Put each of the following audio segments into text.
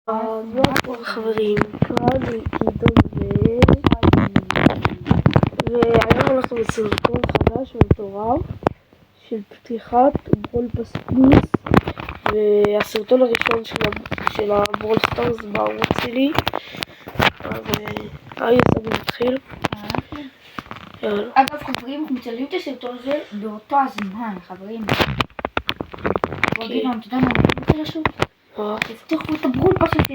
אז מה פה חברים, כאן גדעון והיום אנחנו בסרטון חדש ומטורף של פתיחת ברול פאס פלוס, והסרטון הראשון של הברול סטארס בערוץ שלי. אז סבי מתחיל. אגב חברים, אנחנו מצלמים את הסרטון הזה באותו הזמן חברים. גדעון, אתה יודע מה אני רוצה לעשות? תפתחו את הברול פאס הזה.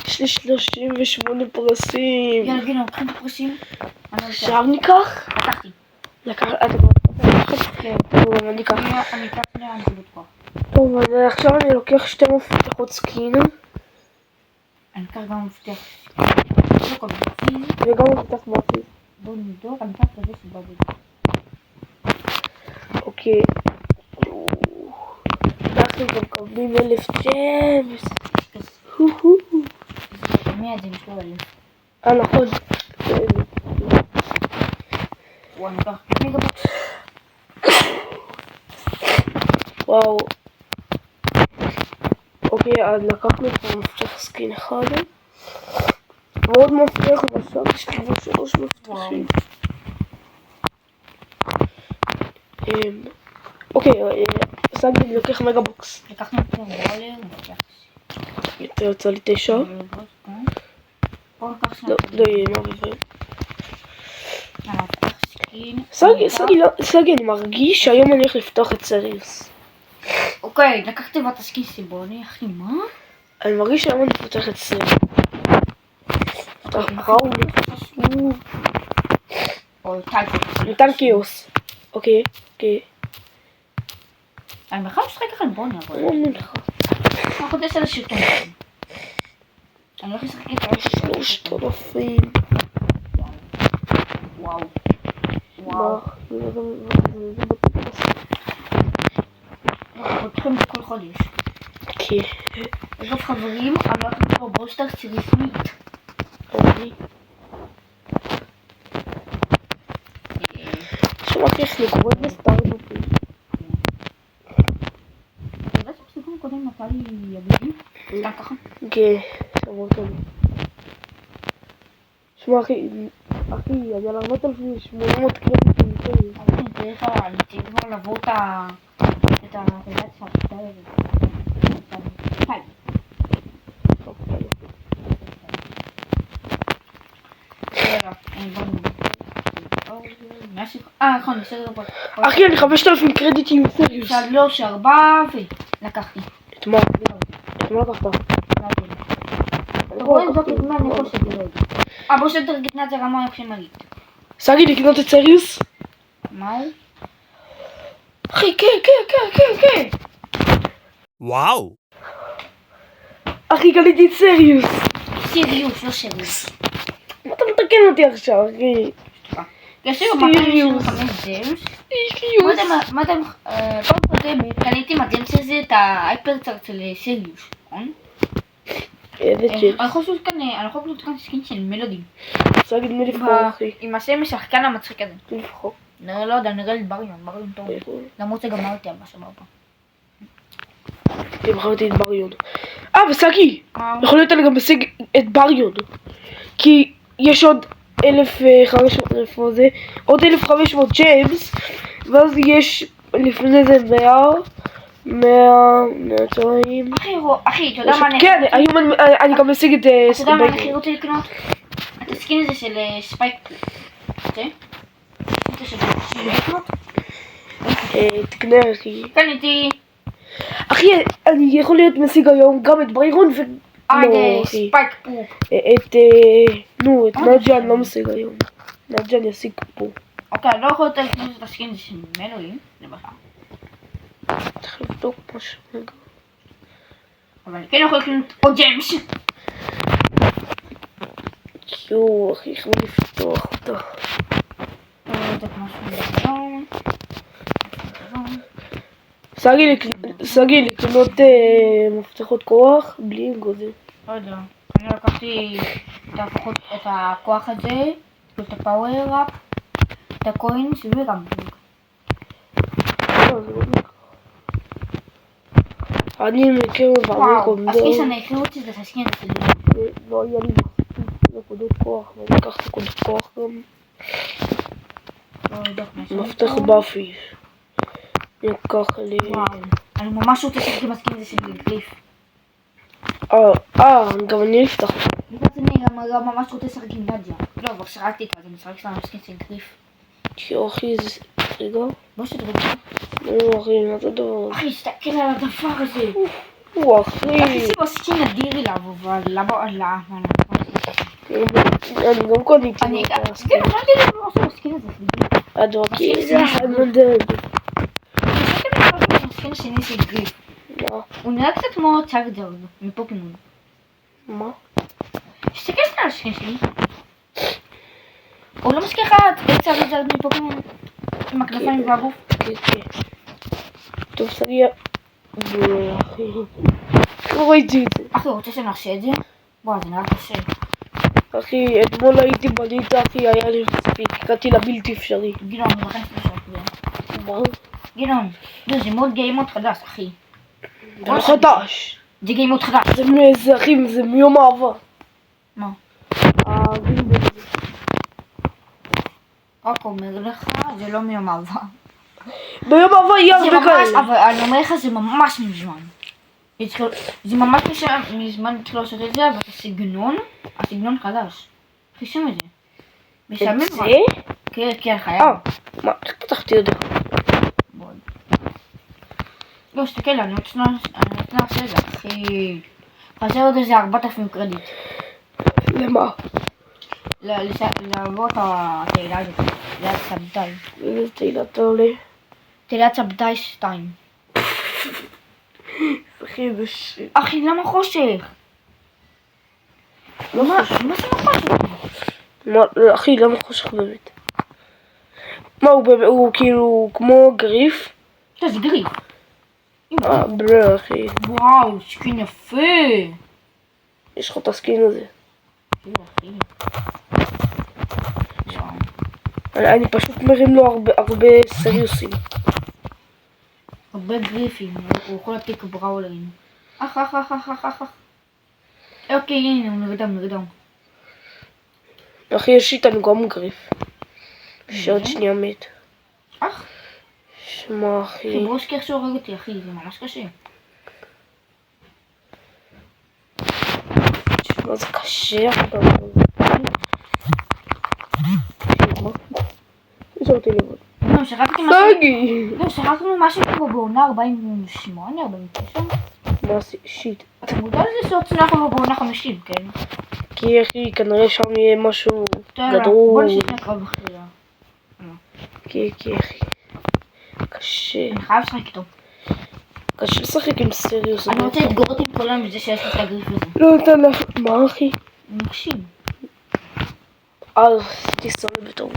יש לי 38 פרסים. יאללה גדעון, קחים את הפרסים. עכשיו ניקח? לקחתי. טוב, אני אקח. אני אקח שני הנקודות פה. טוב, עכשיו אני לוקח שתי מפתחות סקין. אני אקח גם מפתח וגם מפתח באפיס. בואו נבדוק, אני אקח את זה שבאבי. אוקיי. אנחנו גם מקבלים 1000 ג'מס. מי את זה משלו עליהם? נכון. וואו, אני אקח מגבוט. וואו. אוקיי, אז לקחנו פה מפתח סקין אחד. ועוד מפתח ועכשיו יש לנו 3 מפתחים. אוקיי, סגי, אני לוקח מגה בוקס. לקחנו פה וולר, מפתח. אתה יוצא לי 9. לא יהיה מערבב. סגי, אני מרגיש שהיום אני הולך לפתוח את סריוס. אוקיי, לקחתי בת הסקין סיבוני, אחי, מה? אני מרגיש שהיום אני פותח את סריוס. ניתן קיוס. אוקיי. אני בכלל משחק אחת בוני, אבל... אנחנו נעשה על השלטון. אני הולך לשחק את השלטון. 3,000. וואו. אנחנו פותחים בכל חודש. אוקיי. אגב חברים, אני הולך לקרוא בולסטארס רשמית. אוקיי. שמעתי איך לקרוא את בסטארט-אפים. אתה יודע שבסיכום קודם נפל לי יבילים? סתם ככה? כן, שמעת לי. שמע אחי, אני על 4,800 קרדיטים. אני צריך כבר לבוא את הרלציה נכון, בסדר. אחי, אני 5,000 קרדיטים סריוס. 3, 4 ולקחתי. את מה לקחת? בוא שתר גתנה את זה רמה איך שמרית. סגי, לקנות את סריוס? מה הוא? אחי, כן. וואו. אחי, קניתי את סריוס. סיריוס, לא סריוס. מה אתה מתקן אותי עכשיו, אחי? יש לי 275 ג'מס. מה אתם... פעם קודמת קניתי מהג'מס הזה את ההייפר צארט של סיריוס, נכון? איזה ג'מס? אני חושב כאן סקין של מלודי. רוצה להגיד מי לבחור, אחי? עם השם השחקן המצחיק הזה. מי לבחור? לא יודע, נראה לי בריון טוב. למרות שגמרתי על מה שבאפה. בחרתי את בריון. וסגי! יכול להיות אני גם משיג את בריון. כי יש עוד 1,500 איפה זה, עוד 1,500 ג'יימס, ואז יש לפני זה 100 צועים. אחי, אתה יודע מה אני... כן, היום אני גם משיג את... אתה יודע מה אני רוצה לקנות? את הסקין הזה של ספייק. תקנה אחי. קניתי. אחי, אני יכול להיות משיג היום גם את בריון ו... ספייק פו. את נג'ן לא משיג היום. נג'ן ישיג פה. אוקיי, אני לא יכול יותר לקנות את הסקין של מלודי. זה בכלל. צריך לבדוק משהו רגע. אבל אני כן יכול לקנות עוד ג'יימס. אחי, איך אני לפתוח אותה. סגי לקנות מפתחות כוח בלי גוזר. לא יודע. אני לקחתי את הכוח הזה, את הפאוור-אפ, את הקוינס וגם. אני מכיר בעבור וואו, קונדור. הסקיס אני אקריא אותי זה הסקין הזה. לא היה לי מספיק נקודות כוח, ואני אקח נקודות כוח גם. מפתח באפי. אני אקח לי... וואו, אני ממש רוצה לשחק עם הסקין הזה של גריף. גם אני אפתח. מצד שני, גם ממש רוצה לשחק עם נדיה. לא, כבר שרקתי איתה, אז אני משחק עם הסקין של גריף. אחי, זה... רגע. בוא שתרגע. לא, אחי, מה זה הדבר? אחי, תסתכל על הדבר הזה. אחי. אחי, זה בסקין נדיר אליו, אבל למה? אני גם קוניתי אני... אותה. כן, אמרתי לי, לא עושה בסקין הזה. הדרקי זה המדד. הסקין השני של גריף. מה? הוא נראה קצת כמו צ'ארג'ר מפוקימון. מה? תסתכל על הסקין שלי. הוא לא מזכיר לך את צ'ארג'ר מפוקימון? עם הכנפיים והגוף? כן. טוב, סגיה. אחי. לא ראיתי את זה. אחי, רוצה שנעשה את זה? וואו, זה נראה קשה. אחי, אתמול הייתי בליטה, אחי, היה לי מספיק. הגעתי לבלתי אפשרי. גילון, אני מכניס לשם זה. מה? גילון, זה מאוד גיימות חדש, אחי. זה חדש. זה גיימות חדש. זה אחי, זה מיום אהבה. מה? הגילבן הזה. רק אומר לך, זה לא מיום אהבה. ביום אהבה יהיה הרבה כאלה. אבל אני אומר לך, זה ממש מזמן. זה ממש מזמן התחילו לעשות את זה, אבל הסגנון חדש. חישום את זה. משעמם את זה? כן, חייב. מה? איך פתחתי עוד אחד? לא, שתקל, אני רוצה לעשות את זה, אחי. חסר עוד איזה 4,000 קרדיט. למה? לעבור את התהילה הזאת. תהילת סבתאי. איזה תהילה אתה עולה? תהילת סבתאי 2. אחי, זה שיט. אחי, למה חושך? מה זה לא חושך? אחי, למה חושך באמת? מה, הוא כאילו כמו גריף? זה גריף. בלה, אחי. וואו, סקין יפה. יש לך את הסקין הזה. אני פשוט מרים לו הרבה סריוסים. הרבה גריפים, הוא יכול לתיק בראולרים. אח. אוקיי, הנה, הוא נרדם. אחי, יש איתנו גם גריף. שעוד שנייה מת. אח? שמע, אחי. ברושקי איך שהורג אותי, אחי, זה ממש קשה. שמע, זה קשה, אחי. יש אותי לבד. לא, שרקתי משהו... סגי! לא, שרקנו משהו כמו בעונה 48, 49? מה שיט? אתה מודע לזה שלא צנחנו בעונה 50, כן? כי אחי, כנראה שם יהיה משהו בוא גדול. נשאיר קרב בחירה. כי אחי. קשה. אני חייב לשחק איתו. קשה לשחק עם סריוס. אני רוצה להתגור אותי עם כולם בזה שיש לי את הגריף הזה. לא, אתה לא... מה אחי? מקשים. עשיתי סורי בטעות.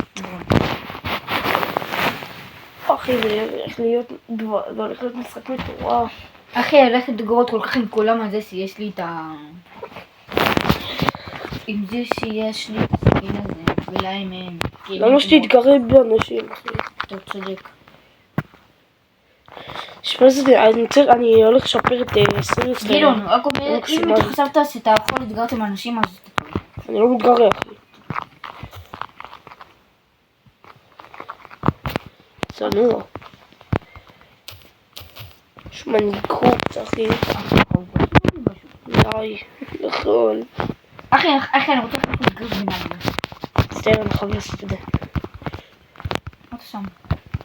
אחי, זה הולך להיות משחק מטורף. אחי, אני הולכת לגרות כל כך עם כולם על זה שיש לי את ה... עם זה שיש לי את הסקין הזה, ולהם הם... למה שתתגרד באנשים, אחי? אתה צודק. שמע, אני הולך לשפר את סריוס. גילון, רק אומר, אם אתה חשבת שאתה יכול להתגרות עם אנשים, אז אתה טועה. אני לא מתגרה, אחי. צנוע. יש מנהיגות, אחי. די, נכון. אחי, אני רוצה להתגרות ביניים. מצטער, אני חייב לעשות את זה. מה אתה שם?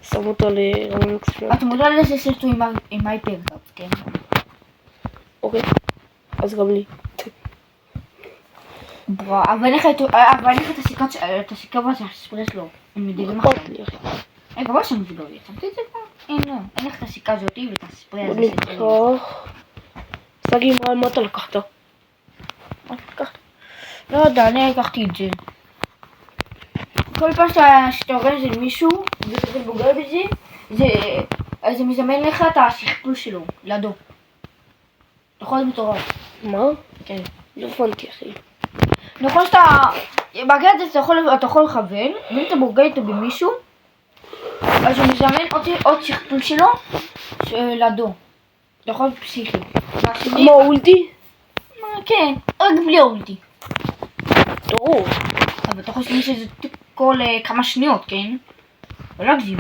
שם אותו לרמה מקסימום. אתה מודע לזה שיש לו עם הייפר-קאפ, כן? אוקיי, אז גם לי. ברור, אבל אין לך את הסיכה והספרי שלו. הם מדברים אכפת אחרים. לי, אחי. רגע, בוא שם מדבר לי. שמתי את זה כבר? אין לך את הסיכה הזאתי ואת הספרי הזה. בוא ניקח. סגי, מה אתה לקחת? לא יודע, אני לקחתי את זה. כל פעם שאתה הורג את זה למישהו, ואתה בוגר בזה, אז זה מזמן לך את השכפול שלו, לידו. אתה יכול להיות מטורף. מה? כן. לא הבנתי, אחי. נכון שאתה... בגלל זה אתה יכול לכוון, ואם אתה בוגר איתו במישהו, אז הוא מזמן עוד שכפול שלו, לידו. יכול להיות פסיכי. והשני, כמו אולטי? כן, רק בלי האולטי. ברור. אבל אתה חושב שזה כל כמה שניות, כן? לא להגזים.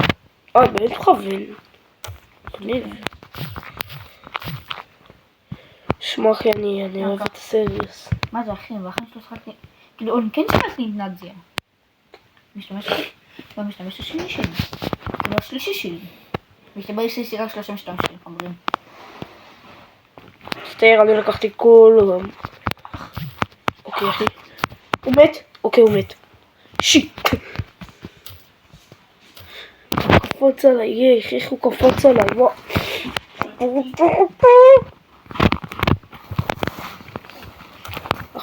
באמת מכוון. מגניב. שמע אחי, אני אוהב את הסריוס. מה זה אחי? ואחי שלו שחקתי... כאילו, אני כן שחקתי עם נאציה. משתמש השני שלי. כאילו השלישי שלי. משתמש שלי רק 3 משתמשים, חברים. מצטער, אני לקחתי כולם. אוקיי אחי. הוא מת? אוקיי, הוא מת. שיט. הוא קפוץ עליי, איך הוא קפוץ עליי, וואו. אח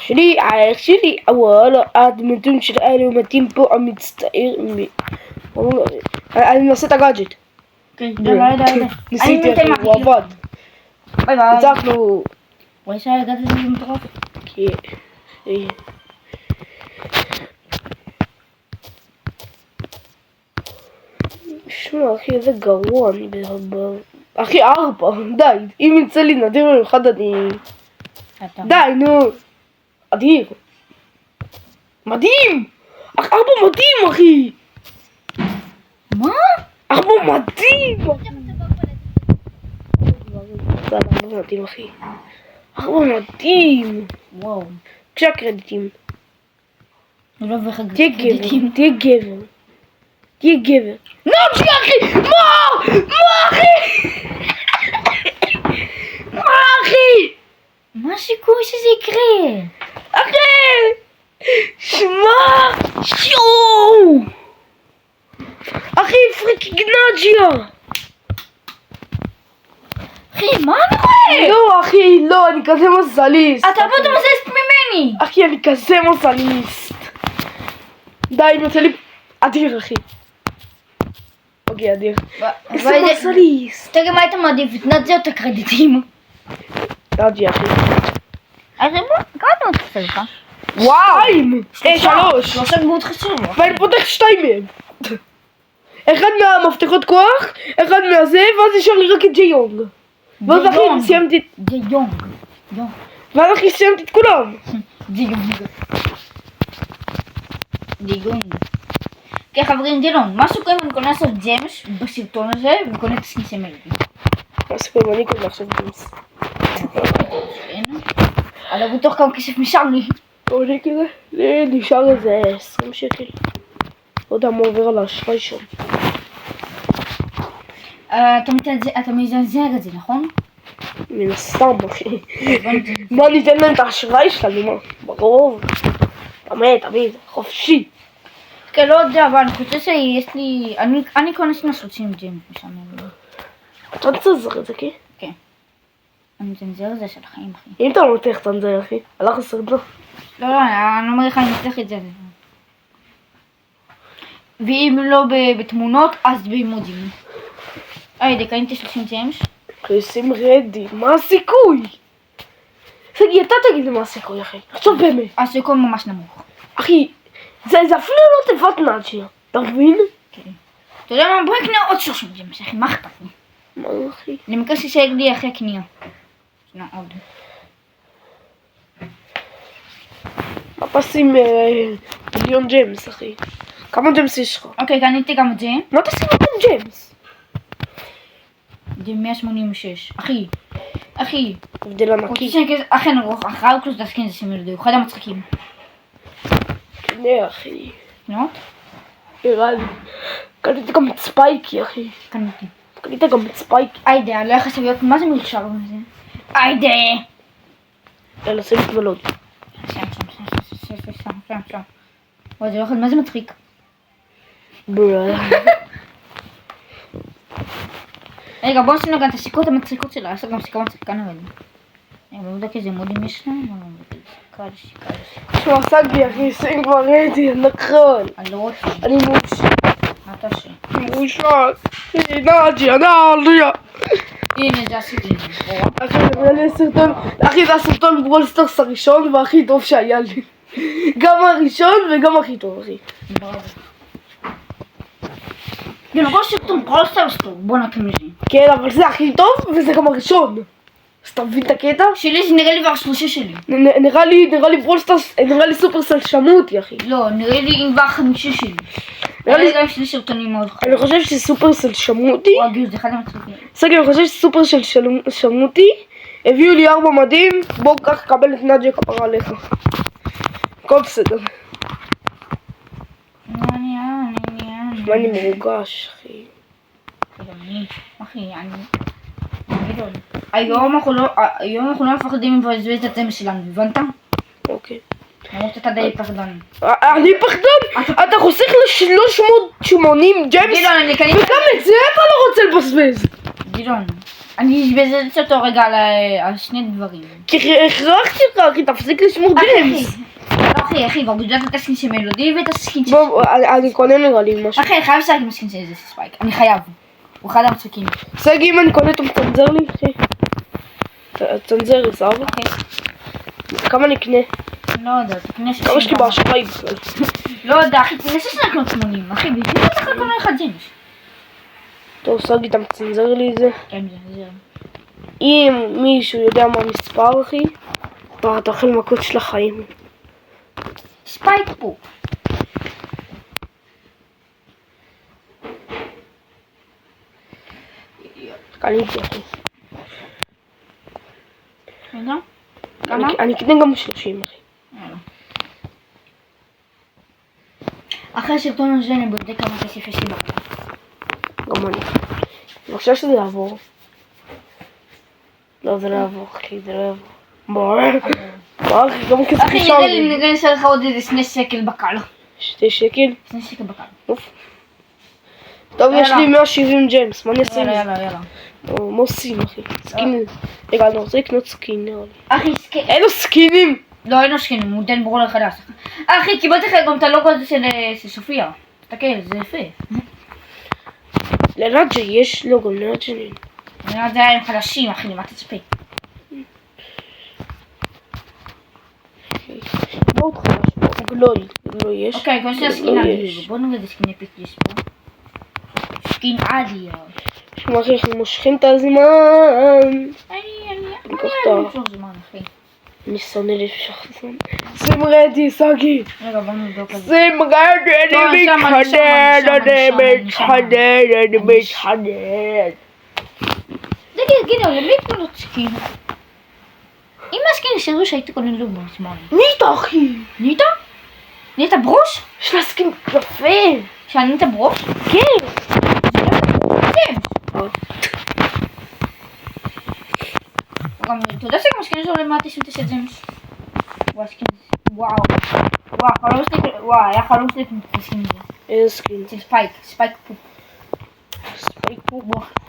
שלי, וואלה, הדמותים של אלו מתים פה, המצטער. אני מנסה את הגאדג'ט. ניסיתי אחי, הוא עבד. ביי ביי. ניצחנו. וואי שהגעת לזה מטורף. כן. שמע אחי, איזה גרוע אני אחי, 4, די. אם יצא לי נדיר במיוחד אני... די, נו. אדיר. מדהים! 4 מדהים, אחי! מה? 4 מדהים! 4 מדהים, אחי. 4 מדהים! וואו. כשהקרדיטים. אני לא מביא לך תהיה גבר, תהיה גבר. תהיה גבר. נוג'י, אחי! מה, אחי? מה, אחי? מה הסיכוי שזה יקרה? אחי! שמע! יואו! אחי, פריקי גנג'יה! אחי, מה אני רואה? לא, אחי, לא, אני כזה מזליסט. אתה הרבה יותר מזלסט ממני! אחי, אני כזה מזליסט. די, אני יוצא לי... אדיר, אחי. אוקיי, אדיר. איזה מזליסט. תגיד מה היית מעדיף, התנדזי את הקרדיטים. נג'י, אחי. אז כמה אתה מתחסל לך? וואו! 3! 3 גבוהות חשוב. ואני פותח 2 מהם. אחד מהמפתחות כוח, אחד מהזה, ואז נשאר לי רק את ג'י יונג. ואז אחי סיימתי את... ג'י יונג. ואז אחי סיימתי את כולם. ג'י יונג. כן חברים, ג'ילון, מה שקורה אם אני קונה לעשות ג'מש בסרטון הזה וקונה את הסניסי מלדי? מה סיפור, אני קונה עכשיו ג'מס. אבל בטוח כמה כסף נשאר לי. עולה כזה, נשאר איזה 20 שקל. לא יודע מה עובר על האשראי שם. אתה מזנזר את זה, נכון? מן הסתם, אחי. מה, ניתן להם את האשראי שלנו, מה? ברור. תמיד, חופשי. כן, לא יודע, אבל אני חושב שיש לי... אני קונה שנה 30 ג'מס משנה. אתה מצנזר את זה, כן? כן. אני מזנזר את זה של החיים, אחי. אם אתה לא מצליח לצנזר, אחי, הלך הסרטון. לא, אני אומר לך, אני מצליח את זה. ואם לא בתמונות, אז באימוג'ים. היי, קניתי 30 ג'מס. שים רדי, מה הסיכוי? סגי, אתה תגיד לי מה הסיכוי, אחי. עכשיו באמת. הסיכוי ממש נמוך. אחי, זה אפילו לא תיבת נאצ'יה, אתה מבין? כן. אתה יודע מה? בואי נקנה עוד 30 ג'מס, אחי, מה אכפת לי? מה, אחי? אני מקווה שישאר לי אחרי קנייה. שנה עוד. מה פסים מיליון ג'מס, אחי? כמה ג'מס יש לך? אוקיי, קניתי גם את זה. מה תשים מיליון ג'מס? זה 186. אחי. הבדל ענקי. אחי, אחרי אוקלוס דסקין זה סימילדו, הוא אחד המצחיקים. קנה, אחי. נות? נראה לי. קניתי גם את ספייקי, אחי. קנית גם את ספייקי. היידה, לא יחסי להיות, מה זה מלשר בזה? היידה! יאללה, שים את מלוד. שם. וואי, זה לא אחד, מה זה מצחיק? רגע, בואו נשים גם את הסיכות המצחיקות שלה, יש לה גם סיכה מצחיקה נראה. אני לא יודע איזה מודים יש להם, אבל קל. שהוא עשה לי, אחי, שים כבר רדי, נכון. אני לא רוצה. אני מאושר. מה אתה עושה? מאושר. נאג'יה. הנה, זה עשיתי. אחי, זה הסרטון ברולסטרס הראשון והכי טוב שהיה לי. גם הראשון וגם הכי טוב, אחי. כל סרטון ברולסטרס טוב, בוא נקים לזה. כן, אבל זה הכי טוב וזה גם הראשון. אז אתה מבין את הקטע? שלי זה נראה לי כבר 3 שלי. נראה לי ברולסטארס, נראה לי סופרסל שמעו אותי, אחי. לא, נראה לי כבר 5 שלי. נראה לי גם שלי סרטונים מאוד חיים. אני חושב שסופרסל שמעו אותי. וואו, גיל, זה אחד המצחיקים. סגי, אני חושב שסופרסל שמעו אותי. הביאו לי 4 מדים, בוא קח קבל את נג'ה כפרה עליך. הכל בסדר. מה אני מרוגש, אחי. אחי, היום אנחנו לא מפחדים מבזבז את הצמא שלנו, הבנת? אוקיי. למרות שאתה די פחדן. אני פחדן? אתה חוסך ל-380 ג'יימס? גדעון, אני קניתי... וגם את זה אתה לא רוצה לבזבז. גדעון, אני אבזבז אותו רגע על 2 דברים. כי הכרחתי אותך, אחי, תפסיק לשמור ג'יימס. אחי, כבר גדלת את הסקין של מלודי ואת הסקין של... בוא, אני קונה נראה לי משהו. אחי, אני חייב לשחק עם הסקין של איזה ספייק, אני חייב. הוא אחד המצחיקים. סגי, אם אני קונה אתה מצנזר לי, אחי? תצנזר, סבבה? אוקיי. כמה אני אקנה? לא יודע, תקנה 60. כמה יש לי באשראי בכלל? לא יודע, אחי, תנסה שנקנות 80, אחי, בדיוק צריך לקנות לך ג'יימס. טוב, סגי, אתה מצנזר לי את זה? כן, זה. אם מישהו יודע מה המספר, אחי, אתה אוכל מכות של החיים. ספייק פה. קניתי, אחי. רגע? כמה? אני אקנה גם 30, אחי. אחרי הסרטון הזה אני בודק כמה כסף יש לי בקר. גם אני. אני חושב שזה יעבור. לא, זה לא יעבור, אחי, זה לא יעבור. בוא, אחי, גם כסף אחי, נשאר לי. נראה לי לך עוד איזה 2 שקל בקר. 2 שקל? 2 שקל בקר. אוף. טוב, יש לי 170 ג'יימס, מה אני אעשה עם זה? יאללה. מה עושים, אחי? סקין. רגע, אני רוצה לקנות סקין, נראה לי. אחי, סקין. אין לו סקינים! לא, אין לו סקין, הוא דן ברולר חדש. אחי, קיבלתי לך גם את הלוגו הזה של סופיה. תסתכל, זה יפה. לנג'ה יש לוגו, לנג'ה אין. אני יודעת, זה היה עם חדשים, אחי, למה תצפה? מאוד חדש, גלוי יש. אוקיי, כמו שזה סקין עדי. בוא נראה איזה סקין אפיק יש פה. סקין עדי. שמע, אחי, אנחנו מושכים את הזמן. אני אקח לא משוך זמן, אחי. אני שונא למשוך זמן. שים רדי, סגי. רגע, בוא נבדוק את זה. שים רדי, אני מתחנן. תגיד, למי קונות סקין? אם הסקין ישארו שהייתי קונה לו בזמן. ניטה, אחי. ניטה? ניטה ברוש? יש לה סקין יפה. שאני ניטה ברוש? כן. גם, אתה יודע שגם הסקין שלו למעט 99 ג'יימס? וואו, היה חלום שלי עם הסקין הזה. איזה סקין? זה ספייק פופ. ספייק פופ.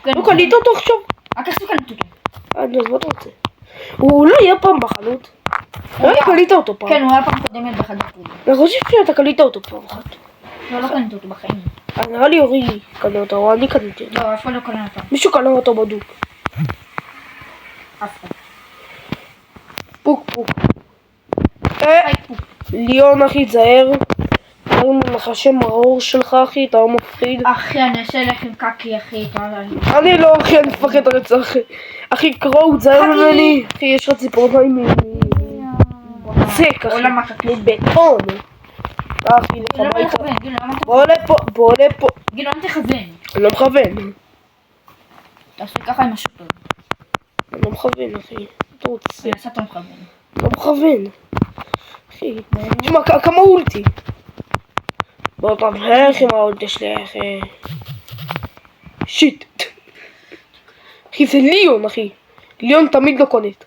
לא קנית אותו עכשיו? רק עשו קנית אותו. אז מה אתה רוצה? הוא לא היה פעם בחנות. לא קנית אותו פעם. כן, הוא היה פעם קודמת בחנות. אני חושב שאתה קנית אותו פעם אחת. לא קנית אותו בחיים. נראה לי אורי קנה אותו, או אני קניתי אותו. לא, אף אחד לא קנה אותו. מישהו קנה אותו בדוק. אף אחד. פוק. ספייק פופ. ליאון, אחי, תזהר. תזהר מנחשי מרור שלך, אחי, אתה לא מפחיד. אחי, אני אעשה לך עם קקי, אחי. אני לא, אחי, אני מפחד רצח. אחי, קרואו, תזהר ממני. אחי, יש לך ציפורניים מצק, אחי. עולם הקקי. מבטון. אחי, לך לא הביתה. מכוון, גיל, למה אתה... בוא לפה. גיל, אל תכוון. אני לא מכוון. תעשה ככה עם השופר. אני לא מכוון, אחי. אתה רוצה? אני אעשה אתה מכוון. לא מכוון. אחי, תשמע, כמה אולטי? בוא תמשיך עם האולטי שלי, אחי. שיט. אחי, זה ליאון, אחי. ליאון תמיד לא קונט.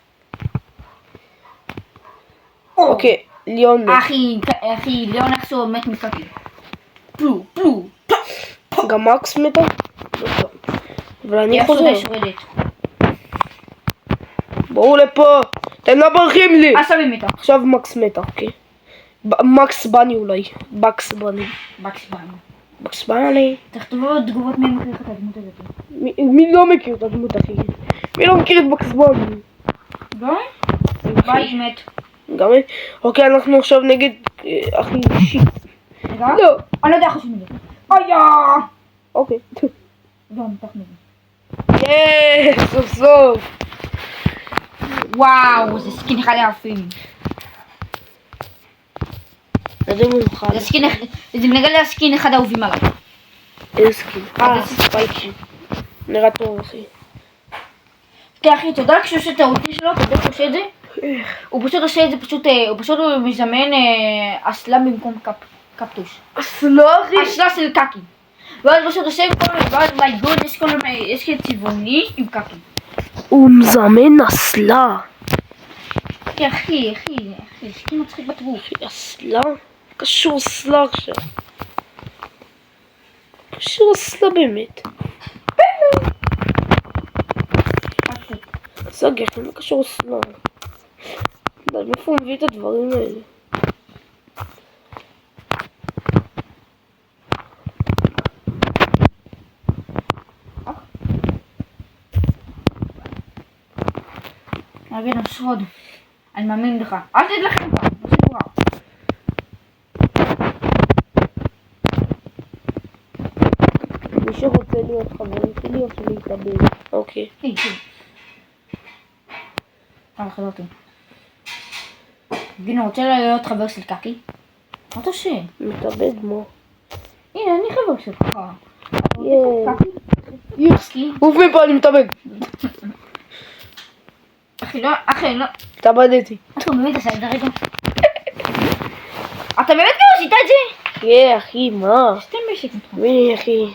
אוקיי, ליאון מת. אחי, ליאון אקסו מת מקקי. פלו. גם מקס מתה? אבל אני חוזר. בואו לפה. אתם לא ברחים לי. עשבי מתה. עכשיו מקס מתה, אוקיי. מקס בני אולי. בקס בני. בקס בני. תכתבו תגובות מי מכיר לך את הדמות הזאת. מי לא מכיר את הדמות, אחי? מי לא מכיר את בקס בני? גם? ביי מת. גם? אוקיי, אנחנו עכשיו נגד אחי שיט. רגע? לא. אני לא יודע איך עושים את זה. איה! אוקיי. לא, מתח מזה. סוף סוף. וואו, זה סקין אחד היפים. זה מיוחד. זה סקין, זה נראה לי הסקין אחד האהובים עליי. איזה סקין? ספייקי. נראה טוב אחי. כן אחי, אתה יודע כשהוא עושה את האותי שלו, אתה יודע איך הוא עושה את זה? הוא פשוט עושה את זה, הוא פשוט מזמן אסלה במקום קפטוש. אסלה אחי? אסלה של קקי. ואז פשוט עושה עם כל מיני, ואז מי גוד, יש כאלה צבעוני עם קקי. הוא מזמן אסלה. אחי, סקין מצחיק בטרוף. אסלה? קשור אסלה עכשיו. קשור אסלה באמת. סגי, איך לא קשור אסלה. מאיפה הוא מביא את הדברים האלה? נגיד נשרוד, אני מאמין לך. אל תדלכם פעם, זה סיפורה. מי שרוצה להיות חברים שלי או להתאבד. אוקיי. חזרתי. גינה, רוצה להיות חבר של קקי? מה אתה עושה? מתאבד מו. הנה, אני חבר שלך. יחסי. עוף מפה, אני מתאבד. אחי, לא. התאבדתי. אתה באמת עשה את זה רגע? אתה באמת גם עשית את זה? כן, אחי, מה? סתם בשק איתך. מי, אחי?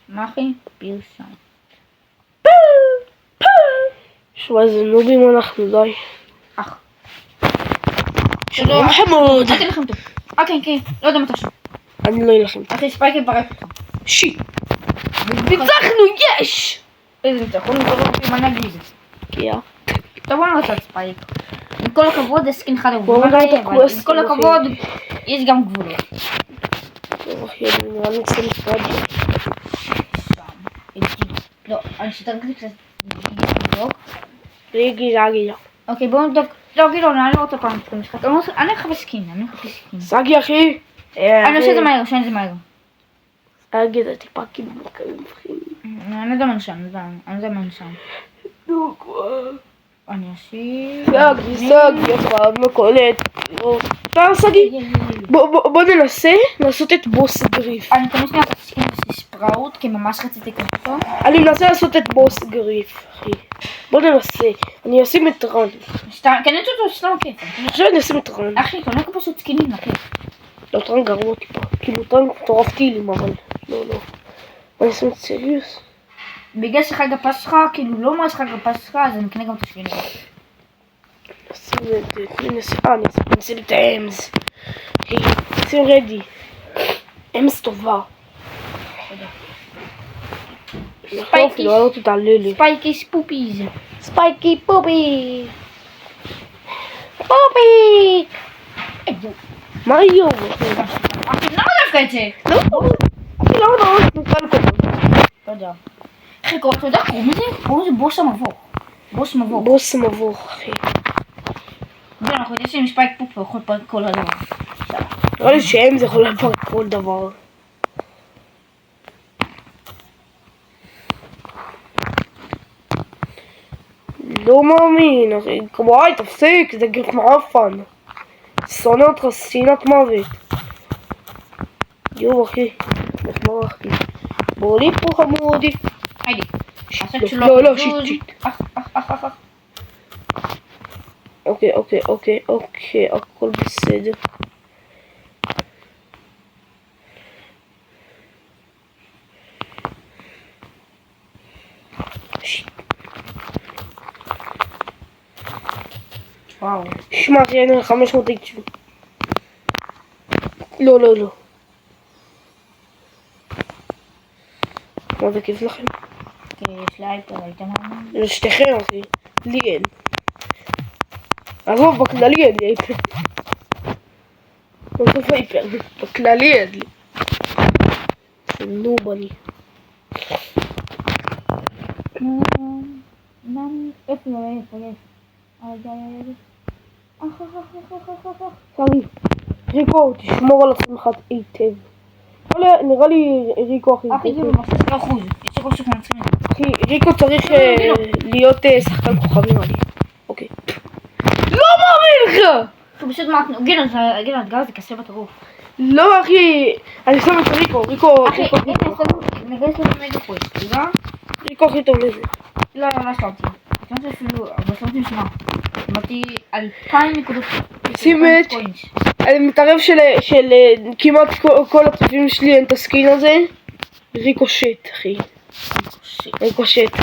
מה אחי? פירסם. שמע, איזה נובים אנחנו, די. אח. שלום חמוד. אל תלחם טוב. כן, לא יודע מה אתה חושב. אני לא אלחם. אחי, ספייק יברך אותך. שיט. ניצחנו, יש! איזה ניצחון, מה נגיד? כן. טוב, בוא נראה את ספייק. עם כל הכבוד, זה סקין אחד בוא נראה את הקווסט. עם כל הכבוד, יש גם גבולות. טוב, אחי, אני נראה לי קצת נפרד. לא, אני שתרק לי קצת לבדוק. גילה. אוקיי, בואו נבדוק. לא, גילון, אני לא רוצה פעם את המשחק. אני אחפש סקין, סגי, אחי. אני עושה את זה מהר, אגיד, זה טיפה כאילו מקרים מפחידים. אני יודע מה נשם. נו, כבר. אני אשים... סגי, אחד מקולת. סגי, בוא ננסה לעשות את בוס גריף. אני אכנס שנייה את הסקין של ספראוט, כי ממש רציתי לקנות אותו. אני מנסה לעשות את בוס גריף, אחי. בוא ננסה. אני אשים את רן. קנית אותו סתם כיף. עכשיו אני אשים את רן. אחי, קונה פה פשוט סקינים לכיף. לא, טרן גרוע טיפה. כאילו טרן מטורף טילים, אבל לא. אני אשים את סיריוס. בגלל שחג הפסחא, כאילו לא ממש חג הפסחא, אז אני אקנה גם את השבילים. נשים את האמס. נשים רדי. אמס טובה. נכון, אפילו לא אותה לילי. ספייקי ספופיז. ספייקי פופי. מה יום? אחי, למה דווקא את זה? לא, נוכל קודם. לא יודע. אחי, אתה יודע, קוראים לזה בוס המבוך. בוס מבוך, אחי. אנחנו יודעים שעם ספייק פופ הוא יכול לפרק כל הדבר. נראה לי שהם זה יכול לפרק כל דבר. לא מאמין, אחי. וואי, תפסיק, זה גרף מעפן. שונא אותך, סצינת מוות. יואו, אחי. נחמרחתי. בוא לי פה חמודי. היידי. לא, שיט. אוקיי, הכל בסדר. וואו. שמע, תהיה 500 HP. לא. מה זה כיף לכם? יש לי אייפר, הייתם מאמין? לשתיכם, אחי. לי אין. עזוב, בכללי אין לי אייפר. בסוף אייפר, בכללי אין לי. נוב אני. איפה יש? סגי, ריקו, תשמור על עצמך היטב. נראה לי ריקו אחי. אחי, זה ממש 10%. יש לי חושב שאנחנו צריכים. אחי, ריקו צריך להיות שחקן כוכב נראה לי. שהוא פשוט גדעון, זה קשה בטירוף. לא אחי, אני שם את ריקו. אחי, הנה, נגייס לו מגה פוינט, תודה? ריקו הכי טוב לזה. לא שמתי. שמתי אפילו, אבל שמתי משמע. שמתי 2,000 נקודות. שים את... אני מתערב של כמעט כל הצופים שלי אין את הסקין הזה. ריקושט, אחי. ריקושט.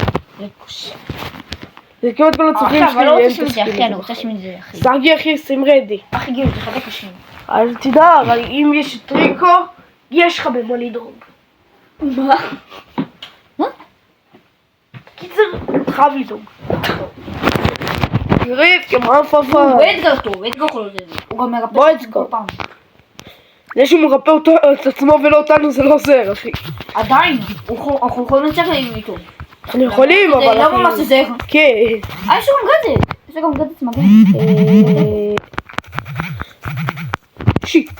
זה כמעט כל הצופים אבל לא שלי רוצה אין את שמי זה, אחי, הסקין אני הזה. רוצה שמי זה, אחי. סגי אחי, שים רדי. אחי, גיל, זה חלק השם. אז תדע, אבל אם יש את ריקו, יש לך במה לדרוג. מה? קיצר, חייב לדרוג. תראי, כמה פאפה. הוא אדגר טוב, אדגר יכול להיות זה. הוא גם מרפא בוא, את עצמו אדגר. כל פעם. זה שהוא מרפא את עצמו ולא אותנו זה לא עוזר, אחי. עדיין, אנחנו יכולים לנצח איתו. אנחנו יכולים, זה אבל... לא ממש עוזר. כן. יש לו גם גדט. יש לו גם גדט מגן. שיט.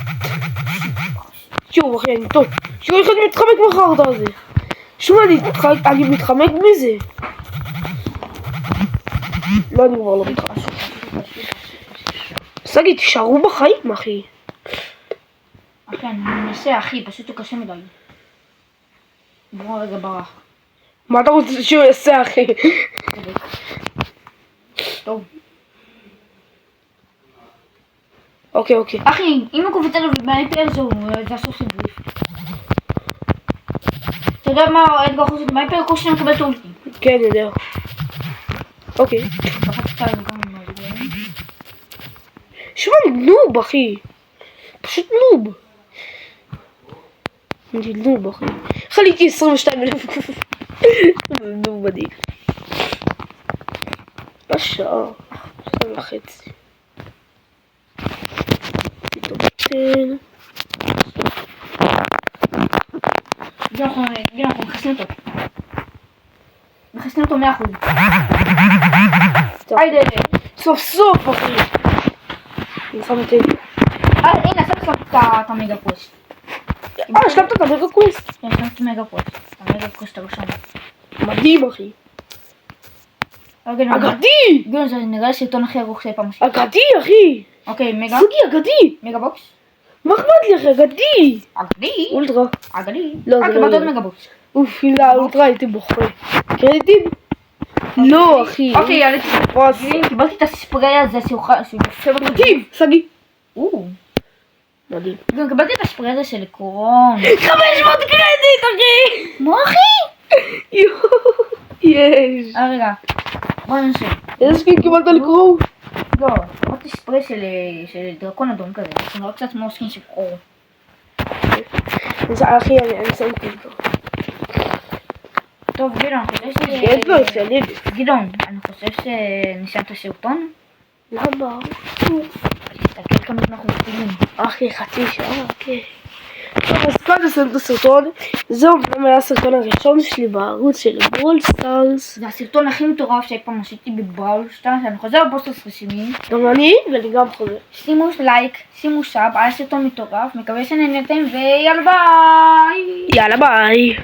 שוב, אחי, אני טוב. שוב, איך אני מתחמק מהחרדה הזה? שוב, אני מתחמק מזה. לא, אני כבר לא מתחמק. סגי, תישארו בחיים, אחי. אחי, אני מנסה, אחי, פשוט הוא קשה מדי. בואו רגע ברח. מה אתה רוצה שהוא יעשה, אחי? טוב. אוקיי. אחי, אם הוא קופץ עליו במייפר זהו, זה הסוף של דריפט. אתה יודע מה אדגר חושב במייפר? כל שניה מקבל את האולטי. כן, אני יודע. אוקיי. שוב, אני נוב, אחי. פשוט נוב. אני נוב, אחי. חליתי 22,000. נוב מדהים. השעה. 2:30. תתעודכן. אנחנו מחסנים אותו. מחסנים אותו 100%. היידה. סוף, אחי. אני שם את זה. הנה, עשיתי את המגה פוסט. השלמת את המגה קווסט. כן, עשיתי את המגה פוסט. המגה פוסט הראשון. מדהים, אחי. אגדי! גדעון, זה נראה לי סרטון הכי ארוך שאי פעם. אגדי, אחי. אוקיי, מגה. סוגי, אגדי. מגה בוקס. מה אכפת לי, אחי? אגדי. אגדי. אולטרה. אגדי. לא, זה לא קיבלת עוד יהיה. מגה בוקס. אוף, לא, אולטרה הייתי בוחר. קרדיטים? לא, אחי. אוקיי, עליתי פרס. קיבלתי את הספרי הזה שהוא יפה בקרדיט. מדהים, סגי. מדהים. גם קיבלתי את הספרי הזה של קורון. 500 קרדיט, אחי! מה אחי? יש. רגע. בוא ננסה. איזה סקין קיבלת לקרוא? לא, קיבלתי ספרי של דרקון אדום כזה. זה נראה קצת כמו סקין של קור. אחי, אני שמתי אותו. טוב, גדעון, אני חושב יש לו שלי. גדעון, אני חושב שנסיים את הסרטון. למה? תסתכל כמה זמן אנחנו מפעילים. אחי, חצי שעה, אוקיי. טוב, אז כבר נסיים את הסרטון. זהו, גם היה הסרטון הראשון שלי בערוץ של בראול סטארס. זה הסרטון הכי מטורף שאי פעם עשיתי בבראול סטארס. אני חוזר בפוסטוס רשימים. גם אני, ואני גם חוזר. שימו לייק, שימו סאב, היה סרטון מטורף. מקווה שנהנתם ויאללה ביי! יאללה ביי.